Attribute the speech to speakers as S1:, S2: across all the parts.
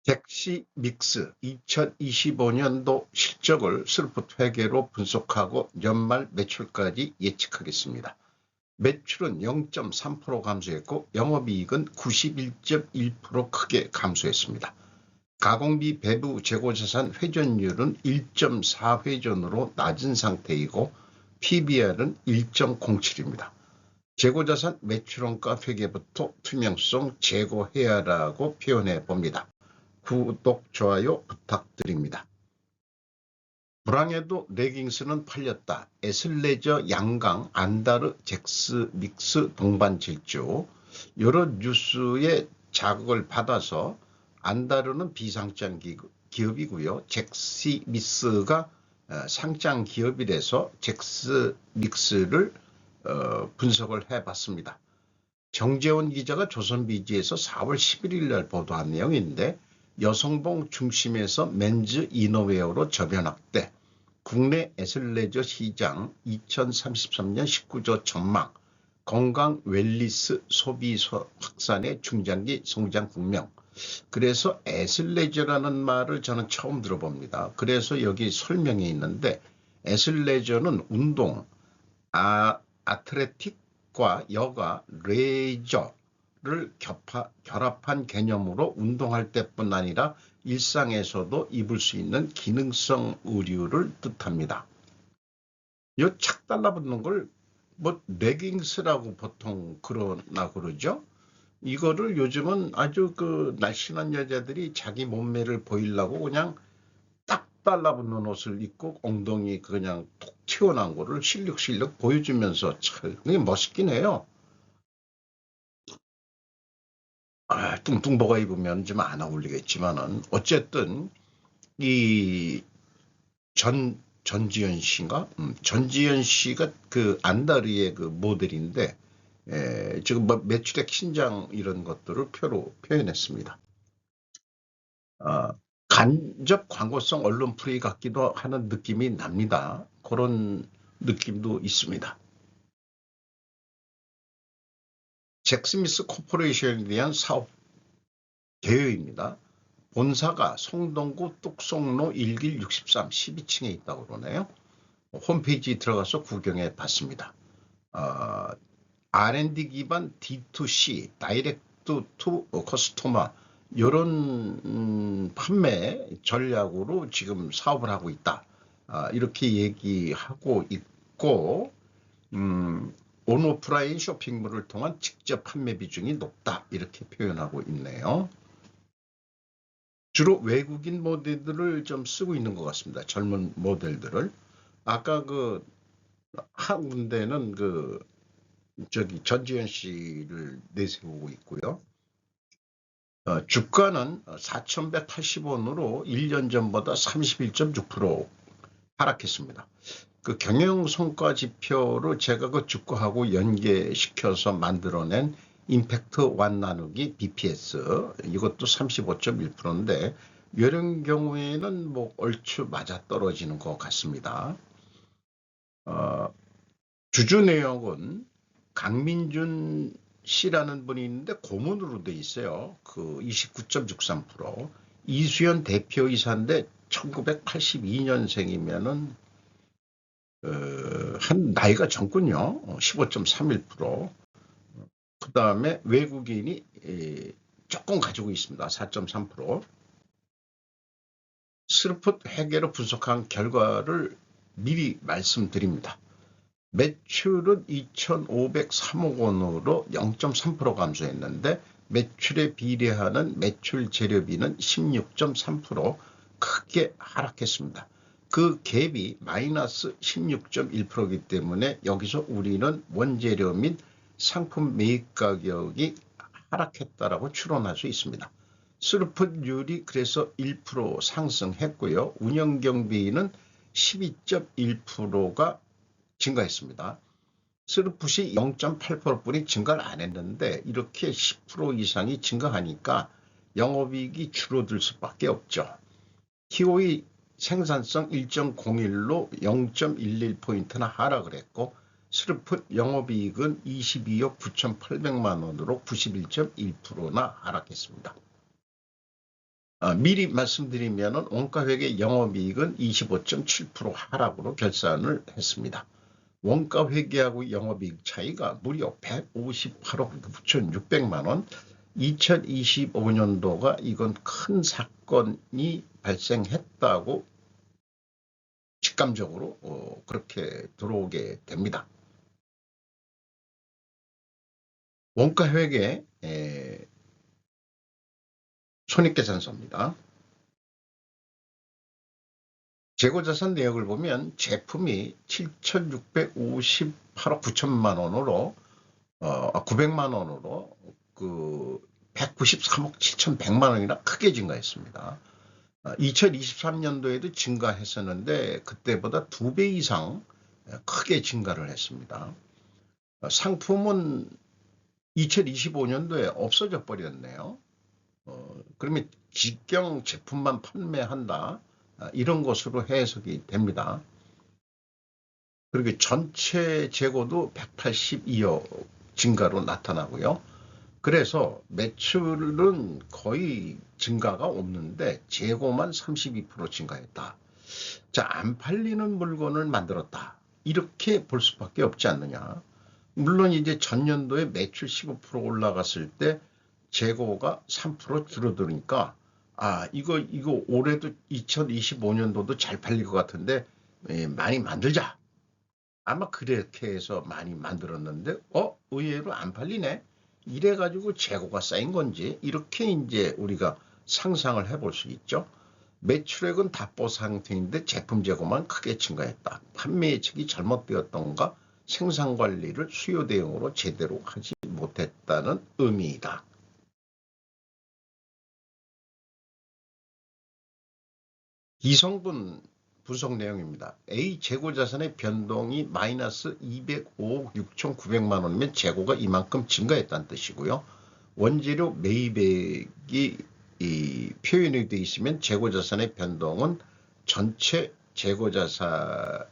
S1: 잭시 믹스 2025년도 실적을 스루풋 회계로 분석하고 연말 매출까지 예측하겠습니다. 매출은 0.3% 감소했고 영업이익은 91.1% 크게 감소했습니다. 가공비 배부 재고자산 회전율은 1.4회전으로 낮은 상태이고 PBR은 1.07입니다. 재고자산 매출원가 회계부터 투명성 제고해야라고 표현해 봅니다. 구독, 좋아요 부탁드립니다. 불황에도 레깅스는 팔렸다. 애슬레저, 양강, 안다르, 잭스, 믹스 동반 질주. 여러 뉴스에 자극을 받아서 안다르는 비상장 기업이고요. 잭스 믹스가 상장 기업이라서 잭스 믹스를 분석을 해봤습니다. 정재원 기자가 조선비지에서 4월 11일 날 보도한 내용인데 여성복 중심에서 맨즈 이너웨어로 저변 확대, 국내 애슬레저 시장 2033년 19조 전망, 건강 웰니스 소비 확산의 중장기 성장 분명. 그래서 애슬레저라는 말을 저는 처음 들어봅니다. 그래서 여기 설명이 있는데 애슬레저는 운동, 아틀레틱과 여가, 레저를 결합한 개념으로 운동할 때뿐 아니라 일상에서도 입을 수 있는 기능성 의류를 뜻합니다. 이 착 달라붙는 걸 레깅스라고 보통 그러죠. 이거를 요즘은 아주 날씬한 여자들이 자기 몸매를 보이려고 그냥 딱 달라붙는 옷을 입고 엉덩이 그냥 톡 튀어나온 거를 실룩실룩 보여주면서 참 멋있긴 해요. 뚱뚱보가 입으면 좀 안 어울리겠지만은 어쨌든 이 전지현 씨인가? 전지현 씨가 안다르의 모델인데 지금 매출액 신장 이런 것들을 표로 표현했습니다. 간접 광고성 언론 프레이 같기도 하는 느낌이 납니다. 그런 느낌도 있습니다. 잭스미스 코퍼레이션에 대한 사업 개요입니다. 본사가 송동구 뚝송로 1길 63 12층에 있다고 그러네요. 홈페이지 들어가서 구경해 봤습니다. R&D 기반 D2C, 다이렉트 투 커스터머 이런 판매 전략으로 지금 사업을 하고 있다. 이렇게 얘기하고 있고 온오프라인 쇼핑몰을 통한 직접 판매 비중이 높다. 이렇게 표현하고 있네요. 주로 외국인 모델들을 좀 쓰고 있는 것 같습니다. 젊은 모델들을. 아까 한 군데는 전지현 씨를 내세우고 있고요. 주가는 4,180원으로 1년 전보다 31.6% 하락했습니다. 경영성과지표로 제가 주가하고 연계시켜서 만들어낸 임팩트 완 나누기 BPS 이것도 35.1%인데 이런 경우에는 얼추 맞아떨어지는 것 같습니다. 주주 내역은 강민준 씨라는 분이 있는데 고문으로 돼 있어요. 29.63%. 이수연 대표이사인데 1982년생이면은 한 나이가 젊군요. 15.31%. 그 다음에 외국인이 조금 가지고 있습니다. 4.3%. 스루풋 회계로 분석한 결과를 미리 말씀드립니다. 매출은 2,503억 원으로 0.3% 감소했는데 매출에 비례하는 매출 재료비는 16.3% 크게 하락했습니다. 그 갭이 마이너스 16.1%이기 때문에 여기서 우리는 원재료 및 상품 매입 가격이 하락했다라고 추론할 수 있습니다. 스루풋율이 그래서 1% 상승했고요. 운영경비는 12.1%가 증가했습니다. 스루풋이 0.8%뿐이 증가를 안 했는데 이렇게 10% 이상이 증가하니까 영업이익이 줄어들 수밖에 없죠. TOE 생산성 1.01로 0.11포인트나 하락을 했고 스루풋 영업이익은 22억 9,800만 원으로 91.1%나 하락했습니다. 미리 말씀드리면 원가회계 영업이익은 25.7% 하락으로 결산을 했습니다. 원가회계하고 영업이익 차이가 무려 158억 9,600만 원. 2025년도가 이건 큰 사건이 발생했다고 직감적으로 그렇게 들어오게 됩니다. 원가회계 손익계산서입니다. 재고자산 내역을 보면 제품이 7,658억 9천만 원으로 900만 원으로 그 193억 7,100만 원이나 크게 증가했습니다. 2023년도에도 증가했었는데 그때보다 2배 이상 크게 증가를 했습니다. 상품은 2025년도에 없어져 버렸네요. 그러면 직경 제품만 판매한다. 이런 것으로 해석이 됩니다. 그리고 전체 재고도 182억 증가로 나타나고요. 그래서 매출은 거의 증가가 없는데 재고만 32% 증가했다. 자, 안 팔리는 물건을 만들었다. 이렇게 볼 수밖에 없지 않느냐. 물론 이제 전년도에 매출 15% 올라갔을 때 재고가 3% 줄어드니까 이거 올해도 2025년도도 잘 팔릴 것 같은데 많이 만들자. 아마 그렇게 해서 많이 만들었는데 의외로 안 팔리네. 이래가지고 재고가 쌓인 건지 이렇게 이제 우리가 상상을 해볼 수 있죠. 매출액은 답보 상태인데 제품 재고만 크게 증가했다. 판매 예측이 잘못되었던가 생산 관리를 수요 대응으로 제대로 하지 못했다는 의미이다. 이성분 분석 내용입니다. A 재고자산의 변동이 마이너스 205억 6,900만 원이면 재고가 이만큼 증가했다는 뜻이고요. 원재료 매입액이 표현이 되어 있으면 재고자산의 변동은 전체 재고자산을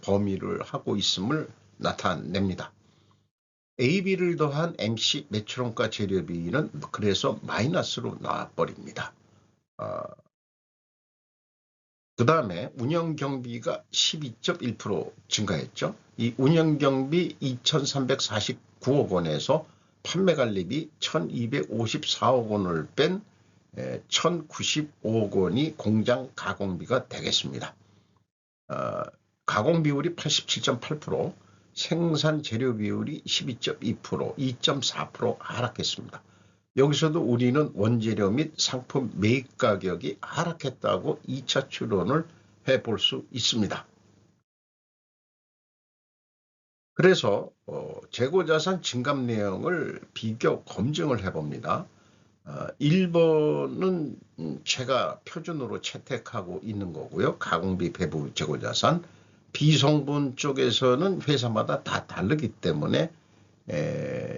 S1: 범위를 하고 있음을 나타냅니다. AB를 더한 MC 매출원가 재료비는 그래서 마이너스로 나와버립니다. 그 다음에 운영경비가 12.1% 증가했죠. 이 운영경비 2,349억 원에서 판매관리비 1,254억 원을 뺀 1,095억 원이 공장 가공비가 되겠습니다. 가공 비율이 87.8%, 생산 재료 비율이 12.2%, 2.4% 하락했습니다. 여기서도 우리는 원재료 및 상품 매입 가격이 하락했다고 2차 추론을 해볼 수 있습니다. 그래서 재고자산 증감 내용을 비교 검증을 해봅니다. 1번은 제가 표준으로 채택하고 있는 거고요. 가공비 배부 재고자산. 비성분 쪽에서는 회사마다 다 다르기 때문에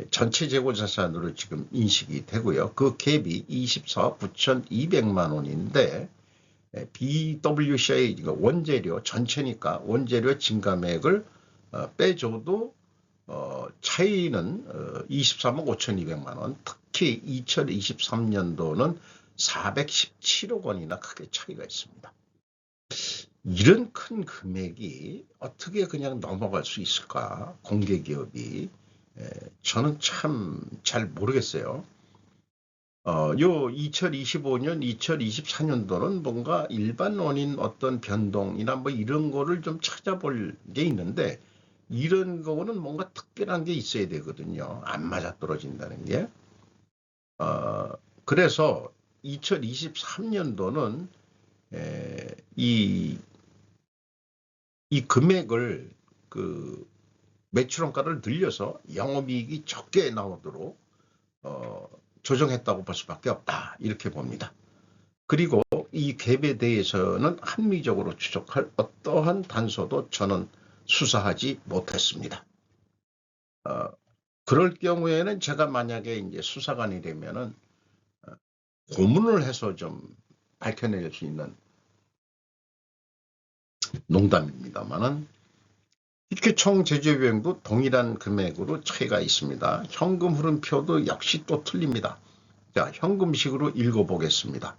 S1: 전체 재고자산으로 지금 인식이 되고요. 그 갭이 24억 9,200만 원인데 BWCI 원재료 전체니까 원재료 증감액을 빼줘도 차이는 23억 5,200만 원, 특히 2023년도는 417억 원이나 크게 차이가 있습니다. 이런 큰 금액이 어떻게 그냥 넘어갈 수 있을까? 공개기업이. 저는 참 잘 모르겠어요. 요 2025년, 2024년도는 뭔가 일반 원인 어떤 변동이나 뭐 이런 거를 좀 찾아볼 게 있는데 이런 거는 뭔가 특별한 게 있어야 되거든요. 안 맞아떨어진다는 게. 그래서 2023년도는 이 금액을 매출원가를 늘려서 영업이익이 적게 나오도록 조정했다고 볼 수밖에 없다. 이렇게 봅니다. 그리고 이 갭에 대해서는 합리적으로 추적할 어떠한 단서도 저는 수사하지 못했습니다. 그럴 경우에는 제가 만약에 이제 수사관이 되면은 고문을 해서 좀 밝혀낼 수 있는 농담입니다만은 이렇게 총 제조비용도 동일한 금액으로 차이가 있습니다. 현금 흐름표도 역시 또 틀립니다. 자, 현금식으로 읽어보겠습니다.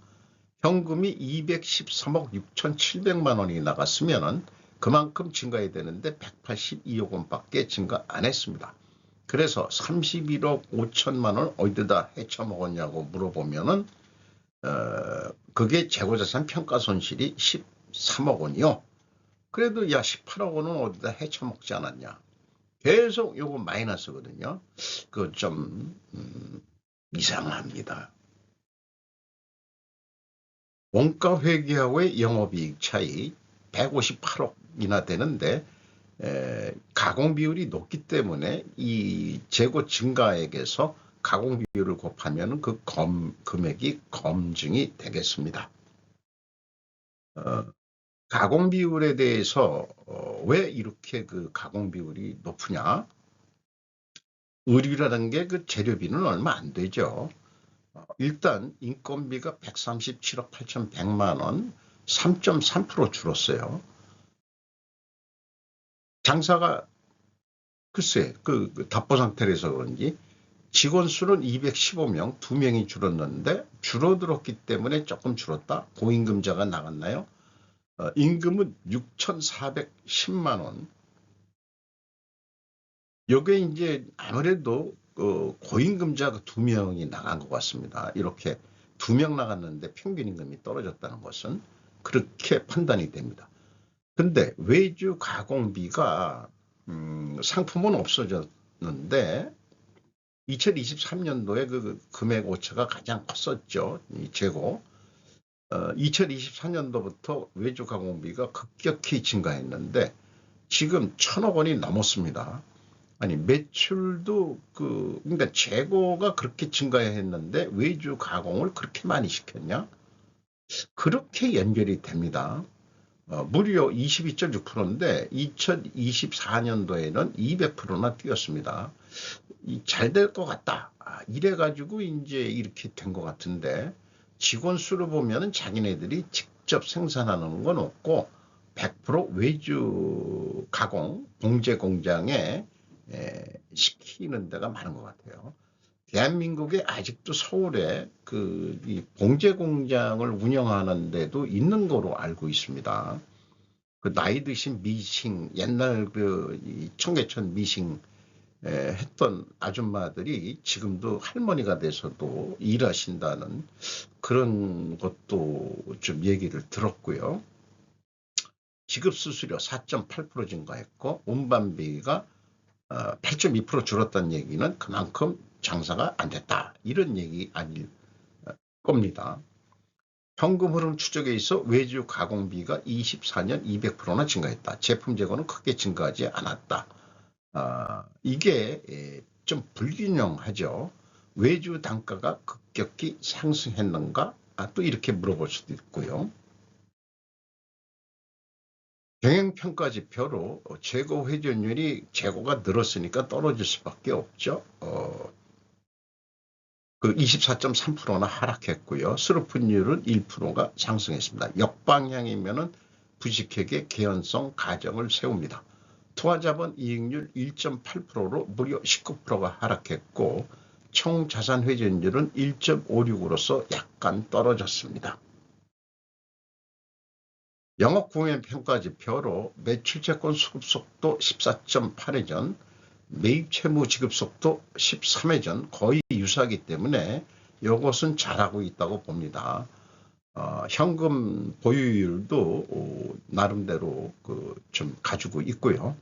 S1: 현금이 213억 6,700만 원이 나갔으면은 그만큼 증가해야 되는데 182억 원밖에 증가 안 했습니다. 그래서 31억 5천만 원 어디다 헤쳐먹었냐고 물어보면은 그게 재고자산 평가손실이 13억 원이요. 그래도 야 18억 원은 어디다 헤쳐먹지 않았냐. 계속 요거 마이너스거든요. 그거 좀 이상합니다. 원가 회계하고의 영업이익 차이 158억이나 되는데 가공 비율이 높기 때문에 이 재고 증가액에서 가공 비율을 곱하면 그 금액이 검증이 되겠습니다. 가공 비율에 대해서 왜 이렇게 그 가공 비율이 높으냐? 의류라는 게 그 재료비는 얼마 안 되죠. 일단 인건비가 137억 8,100만 원, 3.3% 줄었어요. 장사가 글쎄 그 답보 상태라서 그런지 직원 수는 215명, 2명이 줄었는데 줄어들었기 때문에 조금 줄었다. 고임금자가 나갔나요? 임금은 6,410만 원. 요게 이제 아무래도 고임금자가 2명이 나간 것 같습니다. 이렇게 2명 나갔는데 평균 임금이 떨어졌다는 것은 그렇게 판단이 됩니다. 근데 외주 가공비가 상품은 없어졌는데 2023년도에 그 금액 오차가 가장 컸었죠. 이 재고. 2024년도부터 외주 가공비가 급격히 증가했는데 지금 1,000억 원이 넘었습니다. 아니 매출도 그러니까 재고가 그렇게 증가했는데 외주 가공을 그렇게 많이 시켰냐? 그렇게 연결이 됩니다. 무려 22.6%인데 2024년도에는 200%나 뛰었습니다. 잘 될 것 같다. 이래가지고 이제 이렇게 된 것 같은데 직원 수로 보면은 자기네들이 직접 생산하는 건 없고 100% 외주 가공 봉제 공장에 시키는 데가 많은 것 같아요. 대한민국에 아직도 서울에 이 봉제 공장을 운영하는 데도 있는 거로 알고 있습니다. 그 나이 드신 미싱, 옛날 청계천 미싱 했던 아줌마들이 지금도 할머니가 돼서도 일하신다는 그런 것도 좀 얘기를 들었고요. 지급수수료 4.8% 증가했고 운반비가 8.2% 줄었다는 얘기는 그만큼 장사가 안 됐다. 이런 얘기 아닐 겁니다. 현금 흐름 추적에 있어 외주 가공비가 24년 200%나 증가했다. 제품 재고는 크게 증가하지 않았다. 이게 좀 불균형하죠. 외주 단가가 급격히 상승했는가? 또 이렇게 물어볼 수도 있고요. 경영평가지표로 재고 회전율이 재고가 늘었으니까 떨어질 수밖에 없죠. 그 24.3%나 하락했고요. 수르프율은 1%가 상승했습니다. 역방향이면은 부직회계 개연성 가정을 세웁니다. 투하자본 이익률 1.8%로 무려 19%가 하락했고 총 자산 회전율은 1.56으로서 약간 떨어졌습니다. 영업공연평가지표로 매출채권 수급속도 14.8회전, 매입채무 지급속도 13회전 거의 유사하기 때문에 이것은 잘하고 있다고 봅니다. 현금 보유율도 나름대로 좀 가지고 있고요.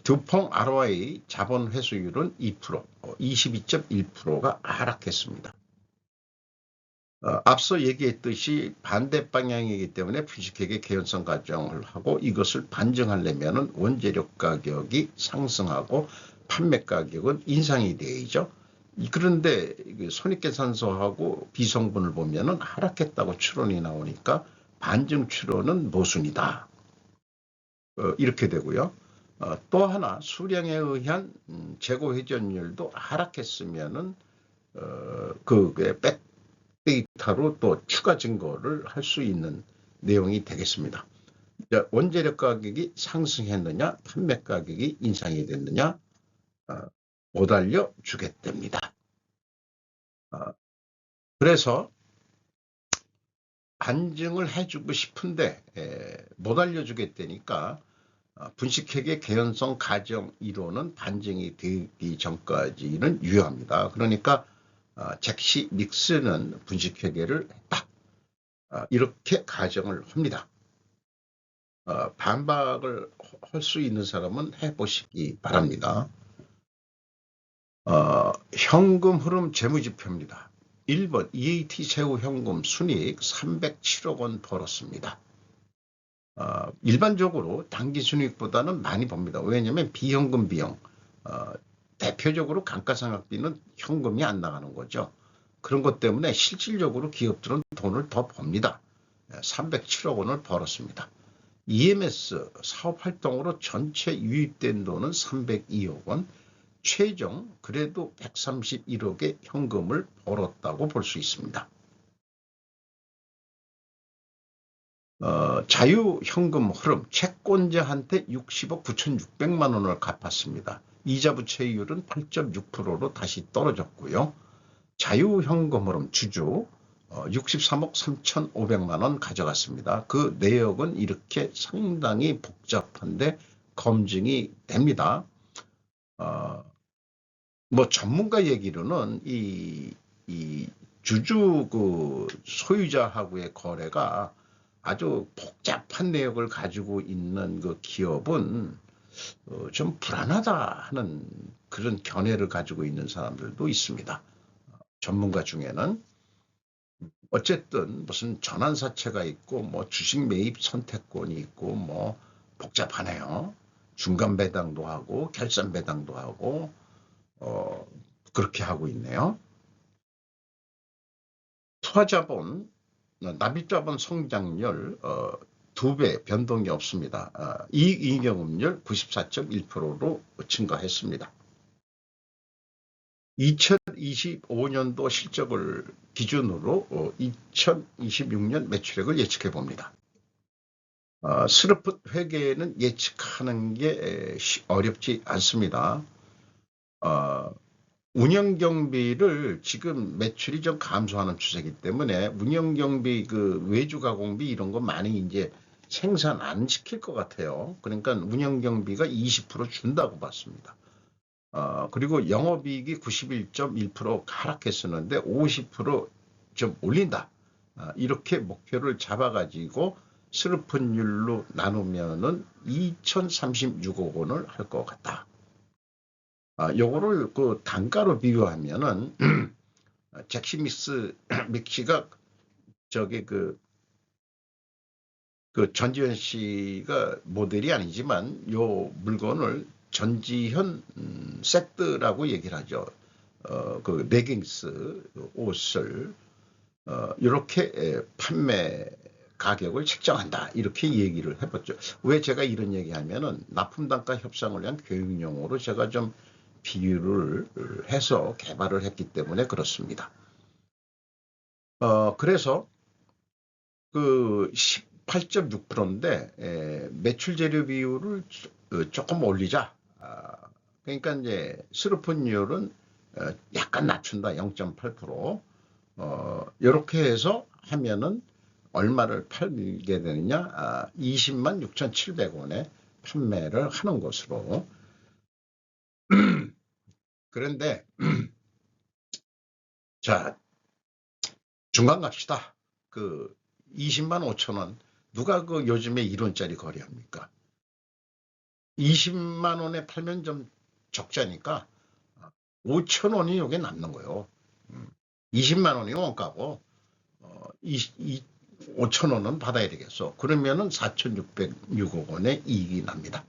S1: 두펑 ROI 자본 회수율은 2%, 22.1%가 하락했습니다. 앞서 얘기했듯이 반대 방향이기 때문에 주식회계 개연성 가정을 하고 이것을 반증하려면 원재료 가격이 상승하고 판매 가격은 인상이 되어야죠. 그런데 손익계산서하고 비성분을 보면 하락했다고 추론이 나오니까 반증 추론은 모순이다. 이렇게 되고요. 또 하나 수량에 의한 재고 회전율도 하락했으면은 그게 백데이터로 또 추가 증거를 할 수 있는 내용이 되겠습니다. 원재료 가격이 상승했느냐 판매 가격이 인상이 됐느냐 못 알려주겠답니다. 그래서 반증을 해주고 싶은데 못 알려주겠다니까 분식회계 개연성 가정 이론은 반증이 되기 전까지는 유효합니다. 그러니까 잭시 닉슨은 분식회계를 했다. 이렇게 가정을 합니다. 반박을 할 수 있는 사람은 해보시기 바랍니다. 현금 흐름 재무지표입니다. 1번 EAT 세후 현금 순이익 307억 원 벌었습니다. 일반적으로 당기 순이익보다는 많이 법니다. 왜냐하면 비현금 비용, 대표적으로 감가상각비는 현금이 안 나가는 거죠. 그런 것 때문에 실질적으로 기업들은 돈을 더 법니다. 307억 원을 벌었습니다. EMS 사업활동으로 전체 유입된 돈은 302억 원, 최종 그래도 131억의 현금을 벌었다고 볼 수 있습니다. 자유현금 흐름, 채권자한테 60억 9,600만 원을 갚았습니다. 이자 부채율은 8.6%로 다시 떨어졌고요. 자유현금 흐름 주주 63억 3,500만 원 가져갔습니다. 그 내역은 이렇게 상당히 복잡한데 검증이 됩니다. 뭐 전문가 얘기로는 이 주주 그 소유자하고의 거래가 아주 복잡한 내역을 가지고 있는 그 기업은 좀 불안하다 하는 그런 견해를 가지고 있는 사람들도 있습니다. 전문가 중에는 어쨌든 무슨 전환사채가 있고 뭐 주식 매입 선택권이 있고 뭐 복잡하네요. 중간 배당도 하고 결산 배당도 하고 그렇게 하고 있네요. 투하자본, 납입자본 성장률 2배 변동이 없습니다. 이익잉여금률 94.1%로 증가했습니다. 2025년도 실적을 기준으로 2026년 매출액을 예측해 봅니다. 스르프 회계는 예측하는 게 어렵지 않습니다. 운영경비를 지금 매출이 좀 감소하는 추세이기 때문에 운영경비 그 외주가공비 이런 거 많이 이제 생산 안 시킬 것 같아요. 그러니까 운영경비가 20% 준다고 봤습니다. 그리고 영업이익이 91.1% 하락했었는데 50%좀 올린다. 이렇게 목표를 잡아가지고 스르픈율로 나누면은 2,036억 원을 할 것 같다. 요거를 그 단가로 비교하면은 잭시 믹시가 저기 그 전지현 씨가 모델이 아니지만 요 물건을 전지현 세트라고 얘기를 하죠. 그 레깅스 옷을 이렇게 판매 가격을 책정한다 이렇게 얘기를 해봤죠. 왜 제가 이런 얘기하면은 납품단가 협상을 위한 교육용으로 제가 좀 비유를 해서 개발을 했기 때문에 그렇습니다. 그래서 그 18.6%인데 매출 재료 비율을 조금 올리자. 그러니까 이제 스루픈율은 약간 낮춘다. 0.8%. 이렇게 해서 하면은 얼마를 팔게 되느냐? 20만 6,700원에 판매를 하는 것으로. 그런데 자, 중간 갑시다. 그 20만 5천 원. 누가 그 요즘에 1원짜리 거래합니까? 20만 원에 팔면 좀 적자니까 5천 원이 여기에 남는 거예요. 20만 원이 원가고 5천 원은 받아야 되겠어. 그러면은 4,606억 원의 이익이 납니다.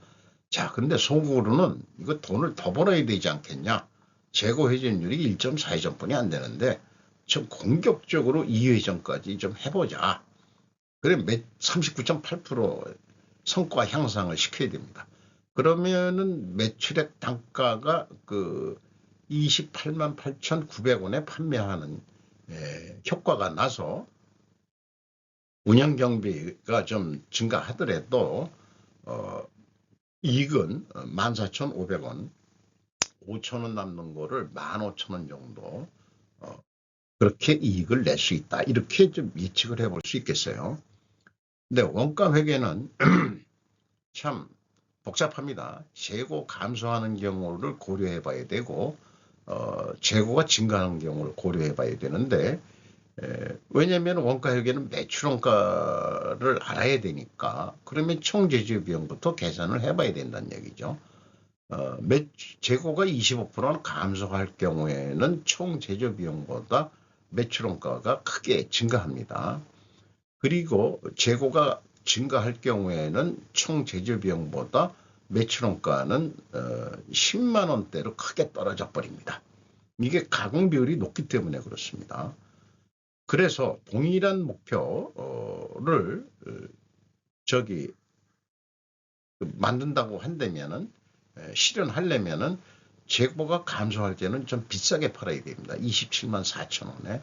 S1: 자, 근데 속으로는 이거 돈을 더 벌어야 되지 않겠냐? 재고 회전율이 1.42전뿐이 안 되는데 좀 공격적으로 2회전까지 좀 해보자. 그래 39.8% 성과 향상을 시켜야 됩니다. 그러면은 매출액 단가가 그 28만 8,900원에 판매하는 효과가 나서 운영경비가 좀 증가하더라도 이익은 14,500원, 5,000원 남는 거를 15,000원 정도 그렇게 이익을 낼 수 있다. 이렇게 좀 예측을 해볼 수 있겠어요. 근데 원가 회계는 참 복잡합니다. 재고 감소하는 경우를 고려해 봐야 되고 재고가 증가하는 경우를 고려해 봐야 되는데 왜냐하면 원가 회계는 매출원가를 알아야 되니까 그러면 총 제조 비용부터 계산을 해봐야 된다는 얘기죠. 재고가 25% 감소할 경우에는 총 제조 비용보다 매출원가가 크게 증가합니다. 그리고 재고가 증가할 경우에는 총 제조 비용보다 매출원가는 10만 원대로 크게 떨어져 버립니다. 이게 가공 비율이 높기 때문에 그렇습니다. 그래서 동일한 목표를 만든다고 한다면은 실현하려면은 재고가 감소할 때는 좀 비싸게 팔아야 됩니다. 27만 4천 원에.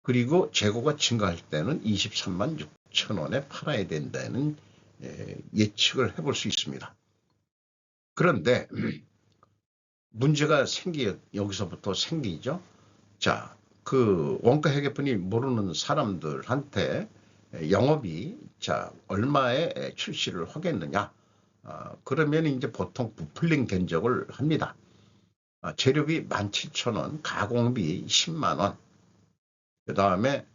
S1: 그리고 재고가 증가할 때는 23만 6천 원에 팔아야 된다는 예측을 해볼 수 있습니다. 그런데 문제가 여기서부터 생기죠. 자, 그 원가 회계분이 모르는 사람들한테 영업이 얼마에 출시를 하겠느냐. 그러면 이제 보통 부풀린 견적을 합니다. 재료비 17,000원, 가공비 10만 원, 그 다음에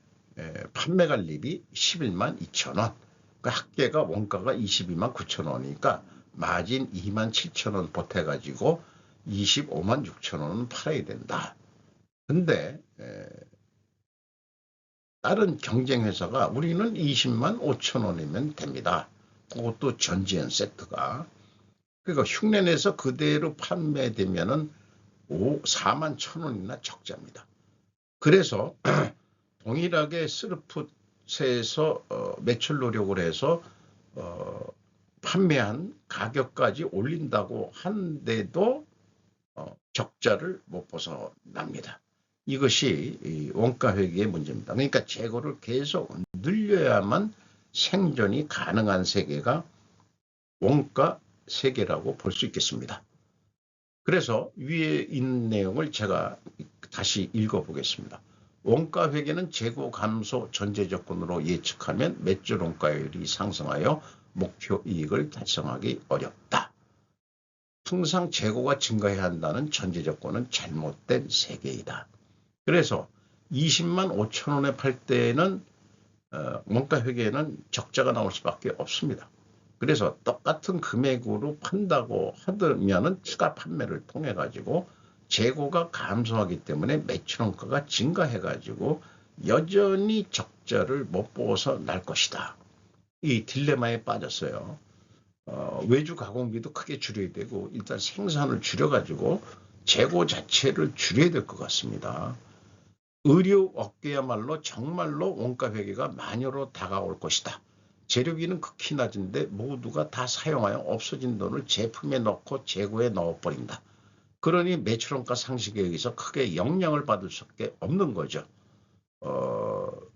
S1: 판매관리비 11만 2천 원, 그 합계가 원가가 22만 9천 원이니까 마진 2만 7천 원 보태가지고 25만 6천 원은 팔아야 된다. 근데 다른 경쟁회사가 우리는 20만 5천 원이면 됩니다. 그것도 전지현 세트가. 그러니까 흉내내서 그대로 판매되면은 4만 1천 원이나 적자입니다. 그래서 동일하게 스르풋에서 매출 노력을 해서 판매한 가격까지 올린다고 한데도 적자를 못 벗어납니다. 이것이 원가 회계의 문제입니다. 그러니까 재고를 계속 늘려야만 생존이 가능한 세계가 원가 세계라고 볼 수 있겠습니다. 그래서 위에 있는 내용을 제가 다시 읽어보겠습니다. 원가 회계는 재고 감소 전제 조건으로 예측하면 매출 원가율이 상승하여 목표 이익을 달성하기 어렵다. 항상 재고가 증가해야 한다는 전제 조건은 잘못된 세계이다. 그래서 20만 5천 원에 팔 때는 원가 회계에는 적자가 나올 수밖에 없습니다. 그래서 똑같은 금액으로 판다고 하더면은 추가 판매를 통해 가지고 재고가 감소하기 때문에 매출 원가가 증가해 가지고 여전히 적자를 못 보고서 날 것이다. 이 딜레마에 빠졌어요. 외주 가공비도 크게 줄여야 되고 일단 생산을 줄여가지고 재고 자체를 줄여야 될 것 같습니다. 의료 업계야말로 정말로 원가 회계가 마녀로 다가올 것이다. 재료비는 극히 낮은데 모두가 다 사용하여 없어진 돈을 제품에 넣고 재고에 넣어버린다. 그러니 매출원가 상승에 의해서 크게 영향을 받을 수밖에 없는 거죠.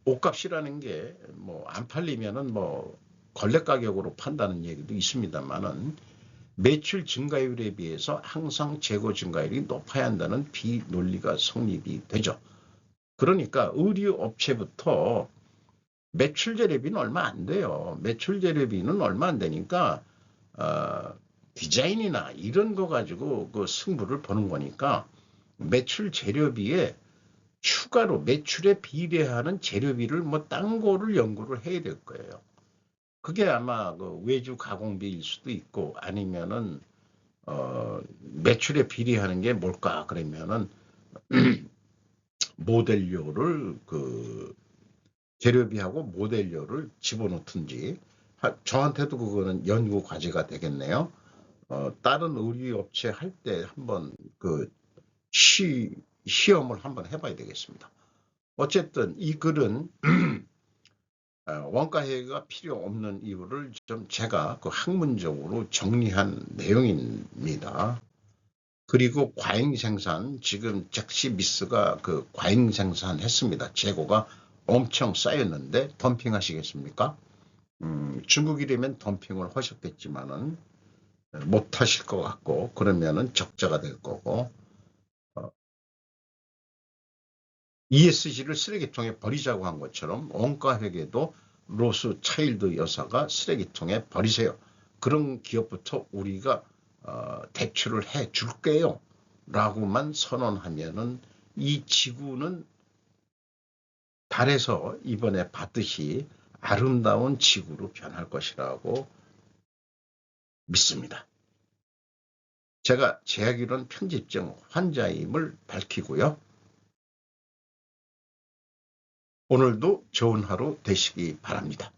S1: 옷값이라는 게 뭐 안 팔리면은 뭐 걸레 가격으로 판다는 얘기도 있습니다만은 매출 증가율에 비해서 항상 재고 증가율이 높아야 한다는 비논리가 성립이 되죠. 그러니까 의류 업체부터 매출 재료비는 얼마 안 돼요. 매출 재료비는 얼마 안 되니까 디자인이나 이런 거 가지고 그 승부를 보는 거니까 매출 재료비에 추가로 매출에 비례하는 재료비를 뭐 딴 거를 연구를 해야 될 거예요. 그게 아마 그 외주 가공비일 수도 있고 아니면은 매출에 비례하는 게 뭘까 그러면은 모델료를 재료비하고 모델료를 집어넣든지 저한테도 그거는 연구 과제가 되겠네요. 다른 의류 업체 할 때 한번 시험을 한번 해봐야 되겠습니다. 어쨌든 이 글은 원가 회계가 필요 없는 이유를 좀 제가 학문적으로 정리한 내용입니다. 그리고 과잉 생산, 지금 잭시미스가 과잉 생산했습니다. 재고가 엄청 쌓였는데 덤핑 하시겠습니까? 중국이라면 덤핑을 하셨겠지만은 못 하실 것 같고, 그러면은 적자가 될 거고, ESG를 쓰레기통에 버리자고 한 것처럼 원가회계도 로스 차일드 여사가 쓰레기통에 버리세요. 그런 기업부터 우리가 대출을 해 줄게요. 라고만 선언하면은 이 지구는 달에서 이번에 봤듯이 아름다운 지구로 변할 것이라고 믿습니다. 제가 제약이론 편집증 환자임을 밝히고요. 오늘도 좋은 하루 되시기 바랍니다.